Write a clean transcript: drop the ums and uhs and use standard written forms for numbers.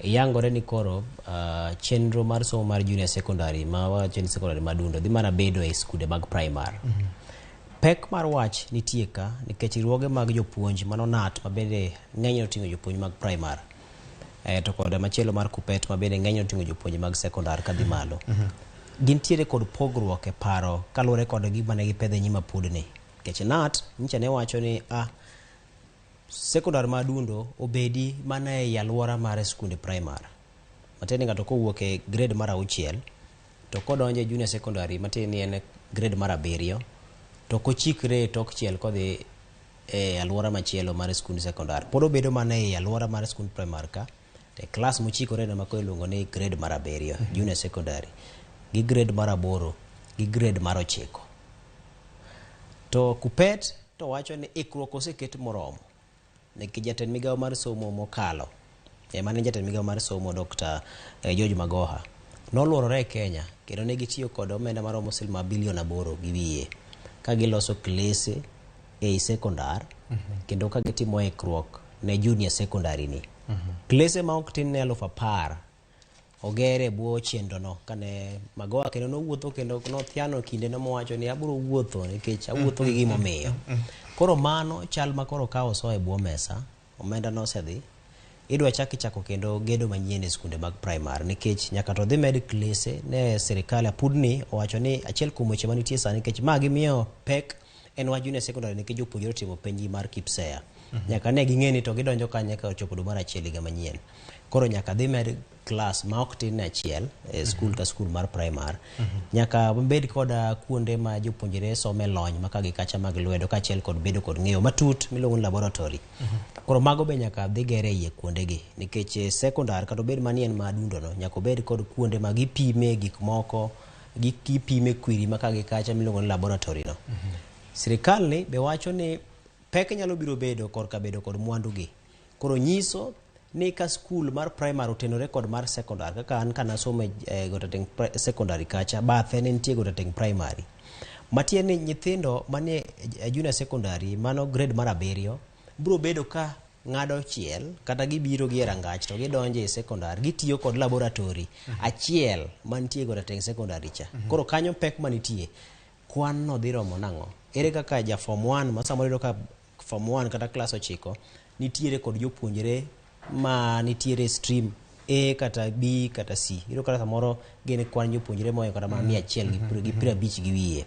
yangore ni koro chenro mar somo mar junior secondary ma wacho ni secondary madundo dhi mana bedo e skunde mag primary. Pek mar wach nitie ka nikech riwruoge mag jopuonj mano NAT ma bende ng'eny oting'o jopuonj mag primary to kod machielo mar KUPPET ma bende ng'eny oting'o jopuonj mag secondary kadhi malo. Gintiere kod pogruok e paro kaluwore kod gima ne gipedhe nyima pudni nikech NAT nyicha ne wacho ni secondary madundo obedi mana e alwora mar skunde primary matieni ng'ato kowuok e grade mar 6 to kodonjo e junior secondary matieni en grade mar 7 to kochikre e tok chiel kodhi e alwora machielo mar skund secondary pod obedo mana e alwora mar skund primary ka te klas mochikore na mako iluongo ni grade mar 7 junior secondary gi grade mar 8 gi grade mar 9. To KUPPET to wacho ni ikruok oseket moromo nekich jatend migawo mar somo mokalo mane jatend migawo mar somo Dr. George Magoha noluorore e Kenya kendo ne gitiyo kod omenda maromo silma bilion 8 gi wiye ka giloso klese e secondary kendo ka gitimo ikruok ne junior secondary ni. Klese ma ok tin ne 10,000 ogere bwo chenro no kane Magoha kendo nowuotho kendo nothiano kinde no mowacho ni abiro wuotho nikech awuotho gi gimo miyo. Koro mano chal ma koro ka oso e bwo mesa omenda no osedhi idwa chako kendo gedo manyien e skunde mag primary nikech nyaka to dhi med klese ne sirikal apudni owacho ni achiel kuom weche manitie sani nikech magi miyo pek en wa junior secondary nikech jopuonjre timo penji mar KIPSEA nyaka ne ging'eni to gidonjo kanye ka ochopo dwe mar 1 higa manyien. Koro nyaka dhi med klas ma ok tin achiel e skul ka skul mar primary nyaka bed kod kuonde ma jopuonjre some lony maka gi kacha mag lwedo kaachiel kod bedo kod ng'eyo matut miluongo ni laboratory. Koro mago be nyaka dhi gere iye kuonde gi nikech secondary kata bed manien madundo no nyaka bed kod kuonde ma gipime gik moko gipime kwiri maka gi kacha miluongo ni laboratory no. Sirikal ni be wacho ni pek nyalo biro bedo korka bedo kod mwandu gi. Koro nyiso ni ka skul mar primary otenore kod mar secondary kaka an kana somo Gotateng secondary kacha bathe ne nitie Gotateng primary matieni nyithindo manie junior secondary mano grade mar 7 biro bedo ka ng'ado chiel kata gibiro gi rangach to gidonjo e secondary gitiyo kod laboratory achiel mantie Gotateng secondary cha. Koro kanyo pek manitie kwan no dhi romo nang'o ere kaka ja form 1 ma samoro ka form 1 kata class 9 nitiere kod jopuonjre ma nitiere stream A kata B kata C. Iro kata samoro gene kwan jopuonjre moyo kata 150 gi wiye.